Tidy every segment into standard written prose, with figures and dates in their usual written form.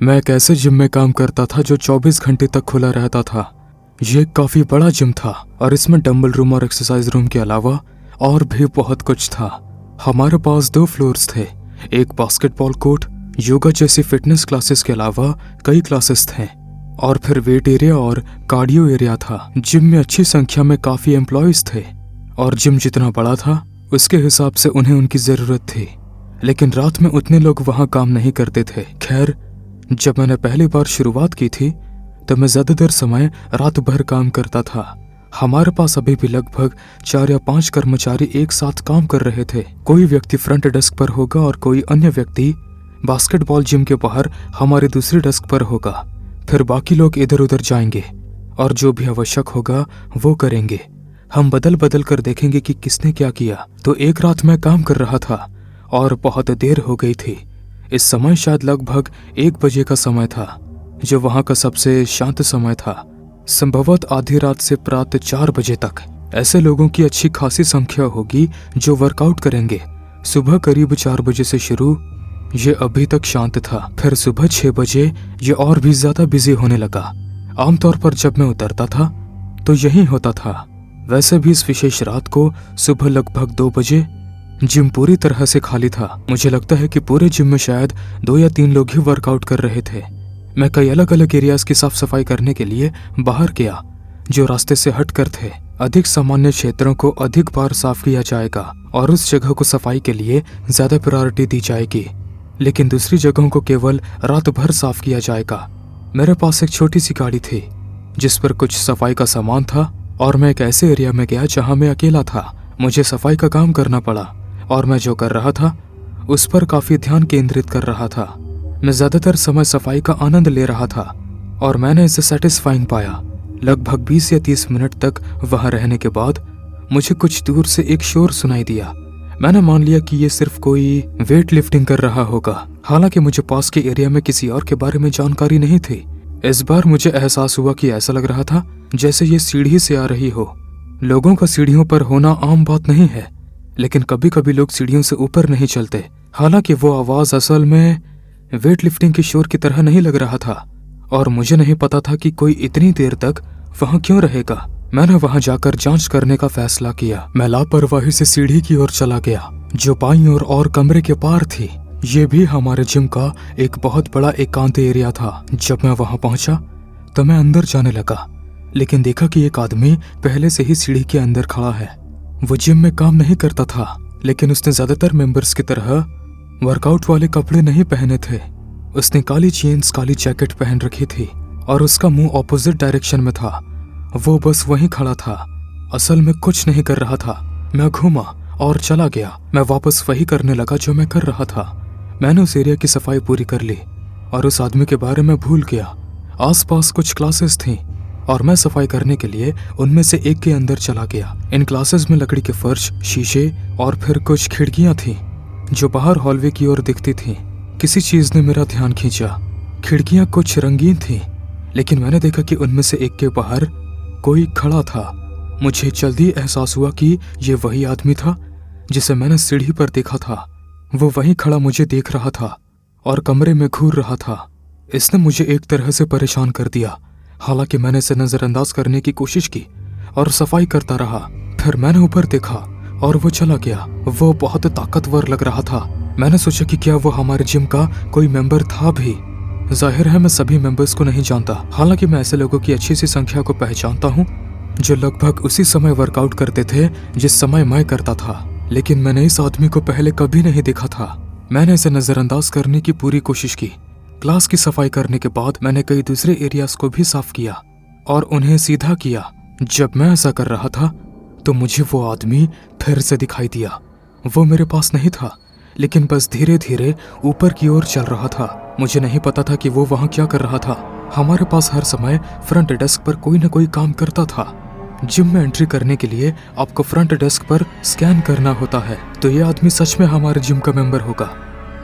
मैं एक ऐसे जिम में काम करता था जो 24 घंटे तक खुला रहता था। ये काफी बड़ा जिम था और इसमें डंबल रूम और एक्सरसाइज रूम के अलावा और भी बहुत कुछ था। हमारे पास 2 फ्लोर्स थे, एक बास्केटबॉल कोर्ट, योगा जैसी फिटनेस क्लासेस के अलावा कई क्लासेस थे और फिर वेट एरिया और कार्डियो एरिया था। जिम में अच्छी संख्या में काफी एम्प्लॉयज थे और जिम जितना बड़ा था उसके हिसाब से उन्हें उनकी जरूरत थी, लेकिन रात में उतने लोग वहां काम नहीं करते थे। खैर, जब मैंने पहली बार शुरुआत की थी तो मैं ज्यादातर समय रात भर काम करता था। हमारे पास अभी भी लगभग 4 या 5 कर्मचारी एक साथ काम कर रहे थे। कोई व्यक्ति फ्रंट डेस्क पर होगा और कोई अन्य व्यक्ति बास्केटबॉल जिम के बाहर हमारे दूसरी डेस्क पर होगा। फिर बाकी लोग इधर उधर जाएंगे और जो भी आवश्यक होगा वो करेंगे। हम बदल बदल कर देखेंगे कि किसने क्या किया। तो एक रात मैं काम कर रहा था और बहुत देर हो गई थी। इस समय शायद लगभग 1 बजे का समय था, जो वहां का सबसे शांत समय था। संभवतः आधी रात से प्रातः 4 बजे तक ऐसे लोगों की अच्छी खासी संख्या होगी जो वर्कआउट करेंगे। सुबह करीब 4 बजे से शुरू ये अभी तक शांत था। फिर सुबह 6 बजे ये और भी ज्यादा बिजी होने लगा। आमतौर पर जब मैं उतरता था तो यही होता था। वैसे भी इस विशेष रात को सुबह लगभग 2 बजे जिम पूरी तरह से खाली था। मुझे लगता है कि पूरे जिम में शायद 2 या 3 लोग ही वर्कआउट कर रहे थे। मैं कई अलग अलग एरियाज की साफ सफाई करने के लिए बाहर गया जो रास्ते से हटकर थे। अधिक सामान्य क्षेत्रों को अधिक बार साफ किया जाएगा और उस जगह को सफाई के लिए ज्यादा प्रायोरिटी दी जाएगी, लेकिन दूसरी जगहों को केवल रात भर साफ किया जाएगा। मेरे पास एक छोटी सी गाड़ी थी जिस पर कुछ सफाई का सामान था और मैं एक ऐसे एरिया में गया जहां मैं अकेला था। मुझे सफाई का काम करना पड़ा और मैं जो कर रहा था उस पर काफी ध्यान केंद्रित कर रहा था। मैं ज्यादातर समय सफाई का आनंद ले रहा था और मैंने इसे सेटिस्फाइंग पाया। लगभग 20 या 30 मिनट तक वहां रहने के बाद मुझे कुछ दूर से एक शोर सुनाई दिया। मैंने मान लिया कि ये सिर्फ कोई वेट लिफ्टिंग कर रहा होगा, हालांकि मुझे पास के एरिया में किसी और के बारे में जानकारी नहीं थी। इस बार मुझे एहसास हुआ कि ऐसा लग रहा था जैसे ये सीढ़ी से आ रही हो। लोगों का सीढ़ियों पर होना आम बात नहीं है, लेकिन कभी कभी लोग सीढ़ियों से ऊपर नहीं चलते। हालांकि वो आवाज असल में वेट लिफ्टिंग के शोर की तरह नहीं लग रहा था और मुझे नहीं पता था कि कोई इतनी देर तक वहां क्यों रहेगा। मैंने वहां जाकर जांच करने का फैसला किया। मैं लापरवाही से सीढ़ी की ओर चला गया जो बाईं ओर और कमरे के पार थी। ये भी हमारे जिम का एक बहुत बड़ा एकांत एरिया था। जब मैं वहां पहुंचा तो मैं अंदर जाने लगा, लेकिन देखा कि एक आदमी पहले से ही सीढ़ी के अंदर खड़ा है। वो जिम में काम नहीं करता था, लेकिन उसने ज्यादातर मेंबर्स की तरह वर्कआउट वाले कपड़े नहीं पहने थे। उसने काली जीन्स, काली जैकेट पहन रखी थी और उसका मुंह ऑपोजिट डायरेक्शन में था। वो बस वहीं खड़ा था, असल में कुछ नहीं कर रहा था। मैं घूमा और चला गया। मैं वापस वही करने लगा जो मैं कर रहा था। मैंने उस एरिया की सफाई पूरी कर ली और उस आदमी के बारे में भूल गया। आसपास कुछ क्लासेस थीं और मैं सफाई करने के लिए उनमें से एक के अंदर चला गया। इन क्लासेस में लकड़ी के फर्श, शीशे और फिर कुछ खिड़कियां थीं जो बाहर हॉलवे की ओर दिखती थीं। किसी चीज ने मेरा ध्यान खींचा। खिड़कियां कुछ रंगीन थीं, लेकिन मैंने देखा कि उनमें से एक के बाहर कोई खड़ा था। मुझे जल्दी एहसास हुआ कि ये वही आदमी था जिसे मैंने सीढ़ी पर देखा था। वो वहीं खड़ा मुझे देख रहा था और कमरे में घूर रहा था। इसने मुझे एक तरह से परेशान कर दिया। हालांकि मैंने इसे नजरअंदाज करने की कोशिश की और सफाई करता रहा। फिर मैंने ऊपर देखा और वो चला गया। वो बहुत ताकतवर लग रहा था। मैंने सोचा कि क्या वो हमारे जिम का कोई मेंबर था भी। जाहिर है मैं सभी मेंबर्स को नहीं जानता, हालांकि मैं ऐसे लोगों की अच्छी सी संख्या को पहचानता हूँ जो लगभग उसी समय वर्कआउट करते थे जिस समय मैं करता था, लेकिन मैंने इस आदमी को पहले कभी नहीं देखा था। मैंने इसे नजरअंदाज करने की पूरी कोशिश की। क्लास की सफाई करने के बाद मैंने कई दूसरे एरियाज को भी साफ किया और उन्हें सीधा किया। जब मैं ऐसा कर रहा था तो मुझे वो आदमी फिर से दिखाई दिया। वो मेरे पास नहीं था, लेकिन बस धीरे धीरे ऊपर की ओर चल रहा था। मुझे नहीं पता था कि वो वहां क्या कर रहा था। हमारे पास हर समय फ्रंट डेस्क पर कोई न कोई काम करता था। जिम में एंट्री करने के लिए आपको फ्रंट डेस्क पर स्कैन करना होता है। तो ये आदमी सच में हमारे जिम का मेंबर होगा,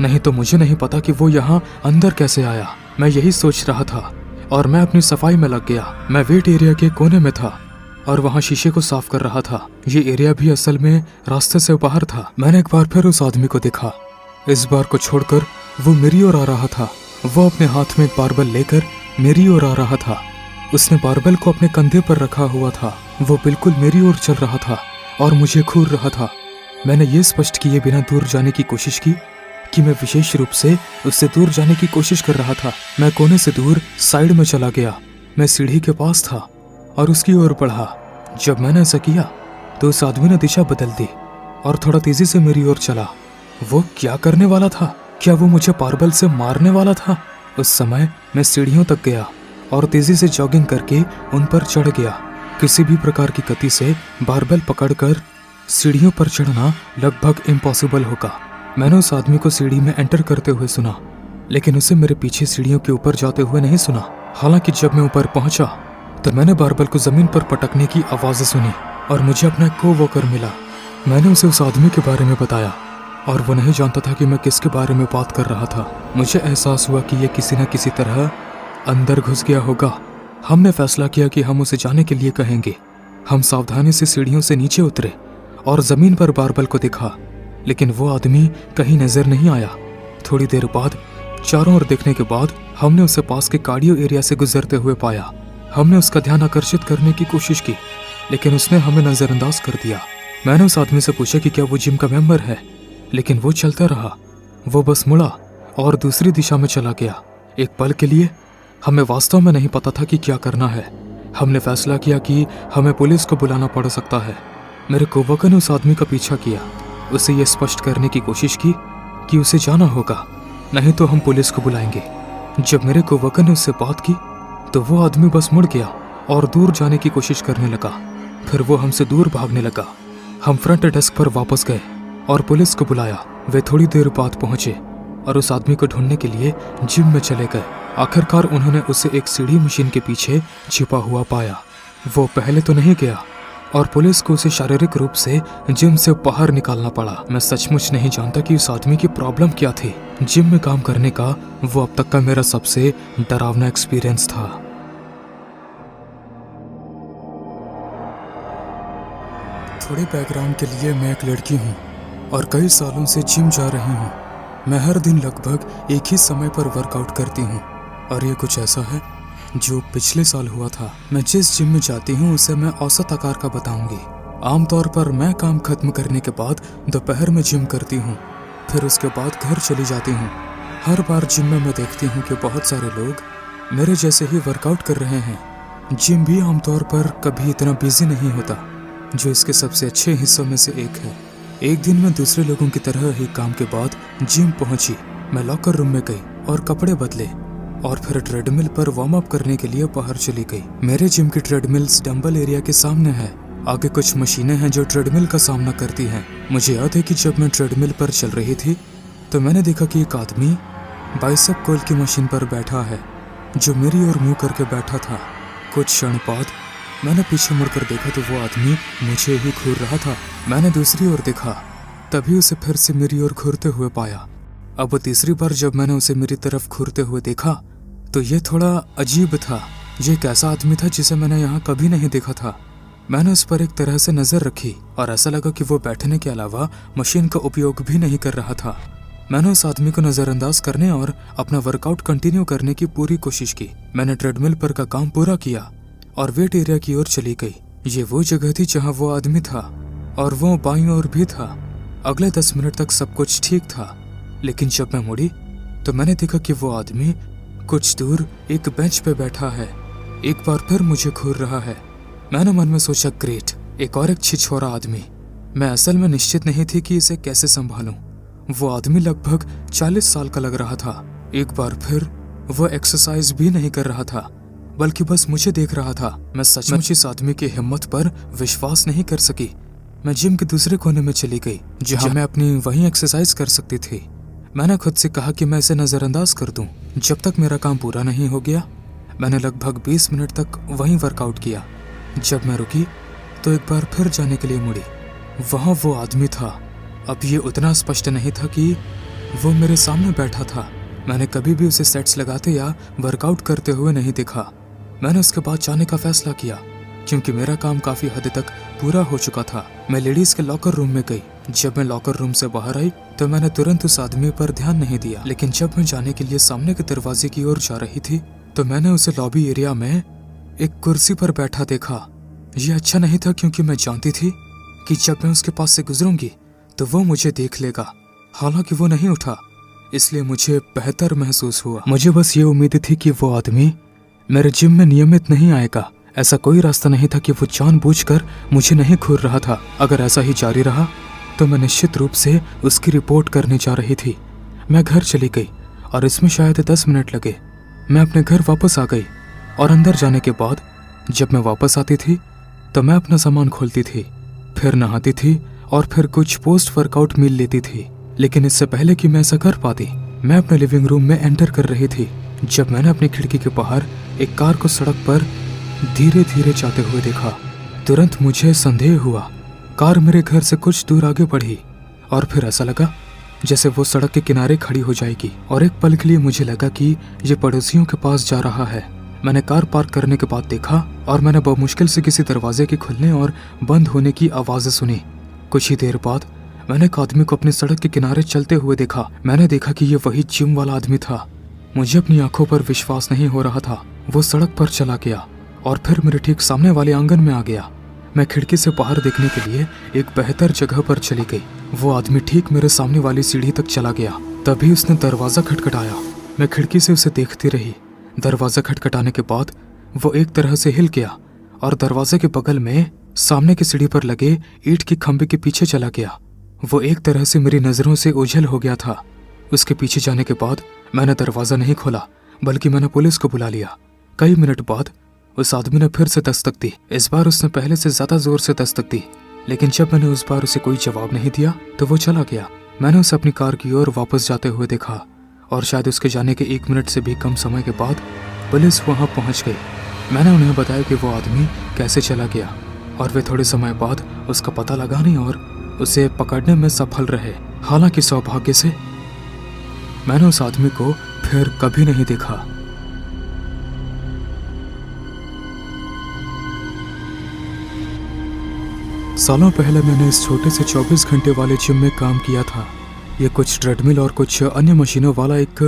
नहीं तो मुझे नहीं पता कि वो यहाँ अंदर कैसे आया। मैं यही सोच रहा था और मैं अपनी सफाई में लग गया। मैं वेट एरिया के कोने में था और वहाँ शीशे को साफ कर रहा था। ये एरिया भी असल में रास्ते से बाहर था। मैंने एक बार फिर उस आदमी को देखा। इस बार को छोड़कर वो मेरी ओर आ रहा था वो अपने हाथ में एक बारबल लेकर मेरी ओर आ रहा था। उसने बारबल को अपने कंधे पर रखा हुआ था। वो बिल्कुल मेरी ओर चल रहा था और मुझे घूर रहा था। मैंने ये स्पष्ट किए बिना दूर जाने की कोशिश की कि मैं विशेष रूप से उससे दूर जाने की कोशिश कर रहा था। मैं कोने से दूर साइड में चला गया। मैं सीढ़ी के पास था और उसकी ओर बढ़ा। जब मैंने ऐसा किया तो उस आदमी ने दिशा बदल दी और थोड़ा तेजी से मेरी ओर चला। वो क्या करने वाला था? क्या वो मुझे बारबल से मारने वाला था? उस समय मैं सीढ़ियों तक गया और तेजी से जॉगिंग करके उन पर चढ़ गया। किसी भी प्रकार की गति से बारबल पकड़कर सीढ़ियों पर चढ़ना लगभग इम्पॉसिबल होगा। मैंने उस आदमी को सीढ़ी में एंटर करते हुए सुना, लेकिन उसे मेरे पीछे सीढ़ियों के ऊपर जाते हुए नहीं सुना। हालांकि जब मैं ऊपर पहुंचा तो मैंने बारबल को जमीन पर पटकने की आवाज़ें सुनी और मुझे अपना को-वर्कर मिला। मैंने उसे उस आदमी के बारे में बताया और वो नहीं जानता था कि मैं किसके बारे में बात कर रहा था। मुझे एहसास हुआ कि ये किसी न किसी तरह अंदर घुस गया होगा। हमने फैसला किया कि हम उसे जाने के लिए कहेंगे। हम सावधानी से सीढ़ियों से नीचे उतरे और जमीन पर बारबल को देखा, लेकिन वो आदमी कहीं नजर नहीं आया। थोड़ी देर बाद चारों ओर देखने के बाद हमने उसे पास के कार्डियो एरिया से गुजरते हुए पाया। हमने उसका ध्यान आकर्षित करने की कोशिश की, लेकिन उसने हमें नजरअंदाज कर दिया। मैंने उस आदमी से पूछा कि क्या वो जिम का मेंबर है, लेकिन वो चलता रहा। वो बस मुड़ा और दूसरी दिशा में चला गया। एक पल के लिए हमें वास्तव में नहीं पता था कि क्या करना है। हमने फैसला किया कि हमें पुलिस को बुलाना पड़ सकता है। मेरे कोवर्कर ने उस आदमी का पीछा किया, उसे ये स्पष्ट करने की कोशिश की कि उसे जाना होगा, नहीं तो हम पुलिस को बुलाएंगे। जब मेरे कोवर्कर ने उससे बात की तो वो आदमी बस मुड़ गया और दूर जाने की कोशिश करने लगा। फिर वो हमसे दूर भागने लगा। हम फ्रंट डेस्क पर वापस गए और पुलिस को बुलाया। वे थोड़ी देर बाद पहुंचे और उस आदमी को ढूंढने के लिए जिम में चले गए। आखिरकार उन्होंने उसे एक सीढ़ी मशीन के पीछे छिपा हुआ पाया। वो पहले तो नहीं गया और पुलिस को उसे शारीरिक रूप से जिम से बाहर निकालना पड़ा। मैं सचमुच नहीं जानता कि उस आदमी की प्रॉब्लम क्या थी। जिम में काम करने का वो अब तक का मेरा सबसे डरावना एक्सपीरियंस था। थोड़े बैकग्राउंड के लिए मैं एक लड़की हूँ और कई सालों से जिम जा रही हूँ। मैं हर दिन लगभग एक ही समय पर वर्कआउट करती हूँ और ये कुछ ऐसा है जो पिछले साल हुआ था। मैं जिस जिम में जाती हूँ उसे मैं औसत आकार का बताऊंगी। आमतौर पर मैं काम खत्म करने के बाद दोपहर में जिम करती हूँ, फिर उसके बाद घर चली जाती हूँ। हर बार जिम में मैं देखती हूँ कि बहुत सारे लोग मेरे जैसे ही वर्कआउट कर रहे हैं। जिम भी आमतौर पर कभी इतना बिजी नहीं होता, जो इसके सबसे अच्छे हिस्सों में से एक है। एक दिन मैं दूसरे लोगों की तरह ही काम के बाद जिम पहुंची। मैं लॉकर रूम में गई और कपड़े बदले और फिर ट्रेडमिल पर वार्म अप करने के लिए बाहर चली गई। मेरे जिम की ट्रेडमिल्स डंबल एरिया के सामने है। आगे कुछ मशीनें हैं जो ट्रेडमिल का सामना करती हैं। मुझे याद है कि जब मैं ट्रेडमिल पर चल रही थी तो मैंने देखा कि एक आदमी बाइसेप कर्ल की मशीन पर बैठा है, जो मेरी ओर मुंह करके बैठा था। कुछ क्षण बाद मैंने पीछे मुड़कर देखा तो वो आदमी मुझे ही घूर रहा था। मैंने दूसरी ओर देखा, तभी उसे फिर से मेरी ओर घूरते हुए पाया। अब तीसरी बार जब मैंने उसे मेरी तरफ घूरते हुए देखा तो ये थोड़ा अजीब था। ये एक ऐसा आदमी था जिसे मैंने यहाँ कभी नहीं देखा था। मैंने उस पर एक तरह से नजर रखी और ऐसा लगा कि वो बैठने के अलावा मशीन का उपयोग भी नहीं कर रहा था। मैंने उस आदमी को नजरअंदाज करने और अपना वर्कआउट कंटिन्यू करने की पूरी कोशिश की। मैंने ट्रेडमिल पर का काम पूरा किया और वेट एरिया की ओर चली गई। ये वो जगह थी जहाँ वो आदमी था और वो बाईं ओर भी था। अगले 10 मिनट तक सब कुछ ठीक था, लेकिन जब मैं मुड़ी तो मैंने देखा कि वो आदमी कुछ दूर एक बेंच पे बैठा है। एक बार फिर मुझे घूर रहा है। मैंने मन में सोचा, ग्रेट, एक और एक छिछोरा आदमी। मैं असल में निश्चित नहीं थी कि इसे कैसे संभालूं। वो आदमी लगभग 40 साल का लग रहा था। एक बार फिर वो एक्सरसाइज भी नहीं कर रहा था, बल्कि बस मुझे देख रहा था। मैं सचमुच इस आदमी की हिम्मत पर विश्वास नहीं कर सकी। मैं जिम के दूसरे कोने में चली गई जहाँ मैं अपनी वही एक्सरसाइज कर सकती थी। मैंने खुद से कहा कि मैं इसे नजरअंदाज कर दूं जब तक मेरा काम पूरा नहीं हो गया। मैंने लगभग 20 मिनट तक वहीं वर्कआउट किया। जब मैं रुकी तो एक बार फिर जाने के लिए मुड़ी। वहाँ वो आदमी था। अब ये उतना स्पष्ट नहीं था कि वो मेरे सामने बैठा था। मैंने कभी भी उसे सेट्स लगाते या वर्कआउट करते हुए नहीं देखा। मैंने उसके बाद जाने का फैसला किया क्योंकि मेरा काम काफी हद तक पूरा हो चुका था। मैं लेडीज के लॉकर रूम में गई जब मैं लॉकर रूम से बाहर आई तो मैंने तुरंत उस आदमी पर ध्यान नहीं दिया, लेकिन जब मैं जाने के लिए सामने के दरवाजे की ओर जा रही थी तो मैंने उसे लॉबी एरिया में एक कुर्सी पर बैठा देखा। ये अच्छा नहीं था क्योंकि मैं जानती थी कि जब मैं उसके पास से गुजरूंगी तो वो मुझे देख लेगा। हालांकि वो नहीं उठा, इसलिए मुझे बेहतर महसूस हुआ। मुझे बस ये उम्मीद थी कि वो आदमी मेरे जिम में नियमित नहीं आएगा। ऐसा कोई रास्ता नहीं था कि वो जानबूझकर मुझे नहीं घूर रहा था। अगर ऐसा ही जारी रहा तो मैं निश्चित रूप से उसकी रिपोर्ट करने जा रही थी। मैं घर चली गई और इसमें शायद 10 मिनट लगे। मैं अपने घर वापस आ गई और अंदर जाने के बाद जब मैं वापस आती थी तो मैं अपना सामान खोलती थी, फिर नहाती थी और फिर कुछ पोस्ट वर्कआउट मील लेती थी। लेकिन इससे पहले कि मैं ऐसा कर पाती, मैं अपने लिविंग रूम में एंटर कर रही थी जब मैंने अपनी खिड़की के बाहर एक कार को सड़क पर धीरे धीरे जाते हुए देखा। तुरंत मुझे संदेह हुआ। कार मेरे घर से कुछ दूर आगे बढ़ी और फिर ऐसा लगा जैसे वो सड़क के किनारे खड़ी हो जाएगी, और एक पल के लिए मुझे लगा कि ये पड़ोसियों के पास जा रहा है। मैंने कार पार्क करने के बाद देखा और मैंने बमुश्किल से किसी दरवाजे के खुलने और बंद होने की आवाज़ें सुनी। कुछ ही देर बाद मैंने एक आदमी को अपनी सड़क के किनारे चलते हुए देखा। मैंने देखा कि ये वही जिम वाला आदमी था। मुझे अपनी आंखों पर विश्वास नहीं हो रहा था। वो सड़क पर चला गया और फिर मेरे ठीक सामने वाले आंगन में आ गया। मैं खिड़की से बाहर देखने के लिए एक बेहतर जगह पर चली गई। वो आदमी ठीक मेरे सामने वाली सीढ़ी तक चला गया। तभी उसने दरवाज़ा खटखटाया। मैं खिड़की से उसे देखती रही। दरवाज़ा खटखटाने के बाद वो एक तरह से हिल गया और दरवाजे के बगल में सामने की सीढ़ी पर लगे ईंट के खंभे के पीछे चला गया। वो एक तरह से मेरी नज़रों से ओझल हो गया था। उसके पीछे जाने के बाद मैंने दरवाज़ा नहीं खोला, बल्कि मैंने पुलिस को बुला लिया। कई मिनट बाद उस आदमी ने फिर से दस्तक दी। इस बार उसने पहले से ज़्यादा जोर से दस्तक दी, लेकिन जब मैंने उस बार उसे कोई जवाब नहीं दिया तो वो चला गया। मैंने उसे अपनी कार की ओर वापस जाते हुए देखा और शायद उसके जाने के 1 मिनट से भी कम समय के बाद पुलिस वहाँ पहुँच गई। मैंने उन्हें बताया कि वो आदमी कैसे चला गया और वे थोड़े समय बाद उसका पता लगाने और उसे पकड़ने में सफल रहे। हालांकि सौभाग्य से मैंने उस आदमी को फिर कभी नहीं देखा। सालों पहले मैंने इस छोटे से 24 घंटे वाले जिम में काम किया था। ये कुछ ट्रेडमिल और कुछ अन्य मशीनों वाला एक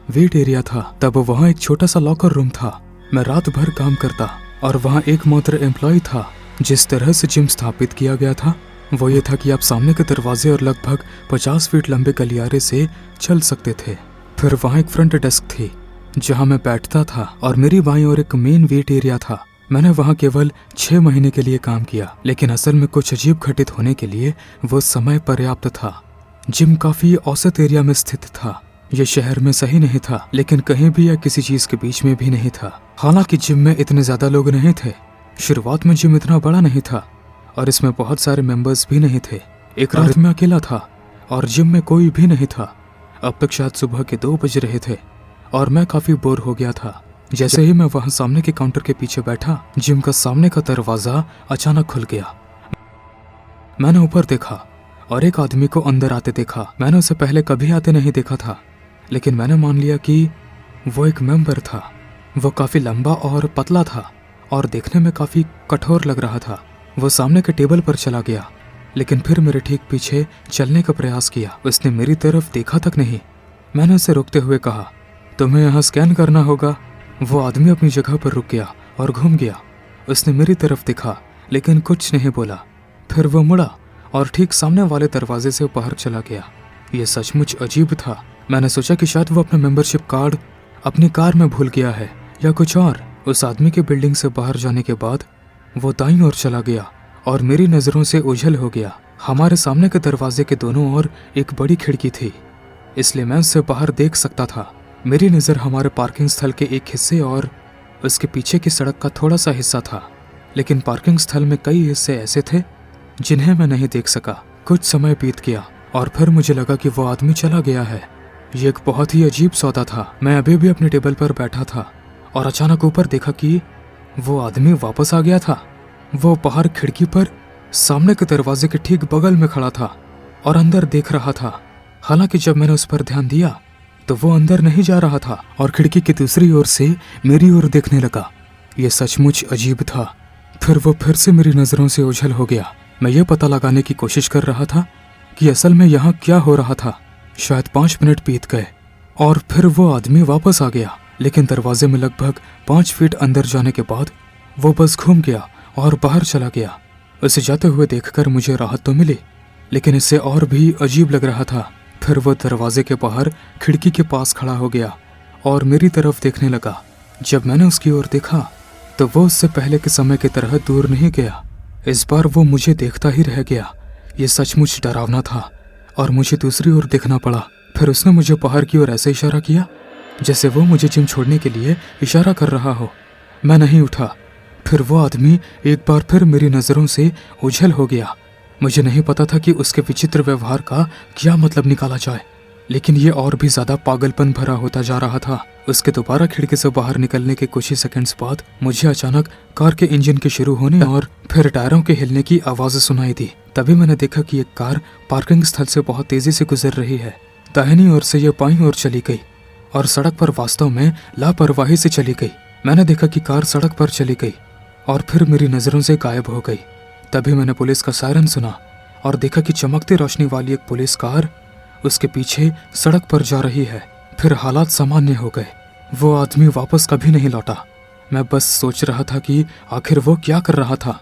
वेट एरिया था। तब वहाँ एक छोटा सा लॉकर रूम था। मैं रात भर काम करता और वहाँ एकमात्र एम्प्लॉय था। जिस तरह से जिम स्थापित किया गया था वो ये था कि आप सामने के दरवाजे और लगभग 50 फीट लंबे गलियारे से चल सकते थे। फिर वहाँ एक फ्रंट डेस्क थी जहाँ मैं बैठता था और मेरी बाईं ओर एक मेन वेट एरिया था। मैंने वहाँ केवल 6 महीने के लिए काम किया, लेकिन असल में कुछ अजीब घटित होने के लिए वो समय पर्याप्त था। जिम काफी औसत एरिया में स्थित था। ये शहर में सही नहीं था, लेकिन कहीं भी या किसी चीज के बीच में भी नहीं था। हालांकि जिम में इतने ज्यादा लोग नहीं थे। शुरुआत में जिम इतना बड़ा नहीं था और इसमें बहुत सारे मेंबर्स भी नहीं थे। एक रात में अकेला था और जिम में कोई भी नहीं था। अब तक शायद सुबह के 2 बज रहे थे और मैं काफी बोर हो गया था। जैसे ही मैं वहां सामने के काउंटर के पीछे बैठा, जिम का सामने का दरवाजा अचानक खुल गया। मैंने ऊपर देखा और एक आदमी को अंदर आते देखा। मैंने उसे पहले कभी आते नहीं देखा था, लेकिन मैंने मान लिया कि वो एक मेंबर था। वो काफी लंबा और पतला था और देखने में काफी कठोर लग रहा था। वो सामने के टेबल पर चला गया, लेकिन फिर मेरे ठीक पीछे चलने का प्रयास किया। उसने मेरी तरफ देखा तक नहीं। मैंने उसे रोकते हुए कहा, तुम्हें यहाँ स्कैन करना होगा। वो आदमी अपनी जगह पर रुक गया और घूम गया। उसने मेरी तरफ देखा, लेकिन कुछ नहीं बोला। फिर वो मुड़ा और ठीक सामने वाले दरवाजे से बाहर चला गया। ये सचमुच अजीब था। मैंने सोचा कि शायद वो अपना मेंबरशिप कार्ड अपनी कार में भूल गया है या कुछ और। उस आदमी के बिल्डिंग से बाहर जाने के बाद वो दाईं ओर चला गया और मेरी नज़रों से ओझल हो गया। हमारे सामने के दरवाजे के दोनों ओर एक बड़ी खिड़की थी, इसलिए मैं उससे बाहर देख सकता था। मेरी नज़र हमारे पार्किंग स्थल के एक हिस्से और उसके पीछे की सड़क का थोड़ा सा हिस्सा था, लेकिन पार्किंग स्थल में कई हिस्से ऐसे थे जिन्हें मैं नहीं देख सका। कुछ समय बीत गया और फिर मुझे लगा कि वो आदमी चला गया है। ये एक बहुत ही अजीब सौदा था। मैं अभी भी अपने टेबल पर बैठा था और अचानक ऊपर देखा कि वो आदमी वापस आ गया था। वो बाहर खिड़की पर सामने के दरवाजे के ठीक बगल में खड़ा था और अंदर देख रहा था। हालांकि जब मैंने उस पर ध्यान दिया तो वो अंदर नहीं जा रहा था और खिड़की की दूसरी ओर से मेरी ओर देखने लगा। ये सचमुच अजीब था। फिर वो फिर से मेरी नज़रों से ओझल हो गया। मैं ये पता लगाने की कोशिश कर रहा था कि असल में यहाँ क्या हो रहा था। शायद 5 मिनट बीत गए और फिर वो आदमी वापस आ गया, लेकिन दरवाजे में लगभग 5 फीट अंदर जाने के बाद वो बस घूम गया और बाहर चला गया। उसे जाते हुए देखकर मुझे राहत तो मिली, लेकिन इससे और भी अजीब लग रहा था। फिर वो दरवाजे के बाहर खिड़की के पास खड़ा हो गया और मेरी तरफ देखने लगा। जब मैंने उसकी ओर देखा तो वो उससे पहले के समय की तरह दूर नहीं गया। इस बार वो मुझे देखता ही रह गया। ये सचमुच डरावना था और मुझे दूसरी ओर देखना पड़ा। फिर उसने मुझे बाहर की ओर ऐसे इशारा किया जैसे वो मुझे जिम छोड़ने के लिए इशारा कर रहा हो। मैं नहीं उठा। फिर वो आदमी एक बार फिर मेरी नज़रों से ओझल हो गया। मुझे नहीं पता था कि उसके विचित्र व्यवहार का क्या मतलब निकाला जाए, लेकिन ये और भी ज्यादा पागलपन भरा होता जा रहा था। उसके दोबारा खिड़की से बाहर निकलने के कुछ ही सेकंड्स बाद मुझे अचानक कार के इंजन के शुरू होने और फिर टायरों के हिलने की आवाज़ सुनाई दी। तभी मैंने देखा कि एक कार पार्किंग स्थल से बहुत तेजी से गुजर रही है। दाहिनी ओर से ये बाईं ओर चली गई और सड़क पर वास्तव में लापरवाही से चली गई। मैंने देखा कि कार सड़क पर चली गई और फिर मेरी नज़रों से गायब हो गई। तभी मैंने पुलिस का सायरन सुना और देखा कि चमकती रोशनी वाली एक पुलिस कार उसके पीछे सड़क पर जा रही है। फिर हालात सामान्य हो गए। वो आदमी वापस कभी नहीं लौटा। मैं बस सोच रहा था कि आखिर वो क्या कर रहा था।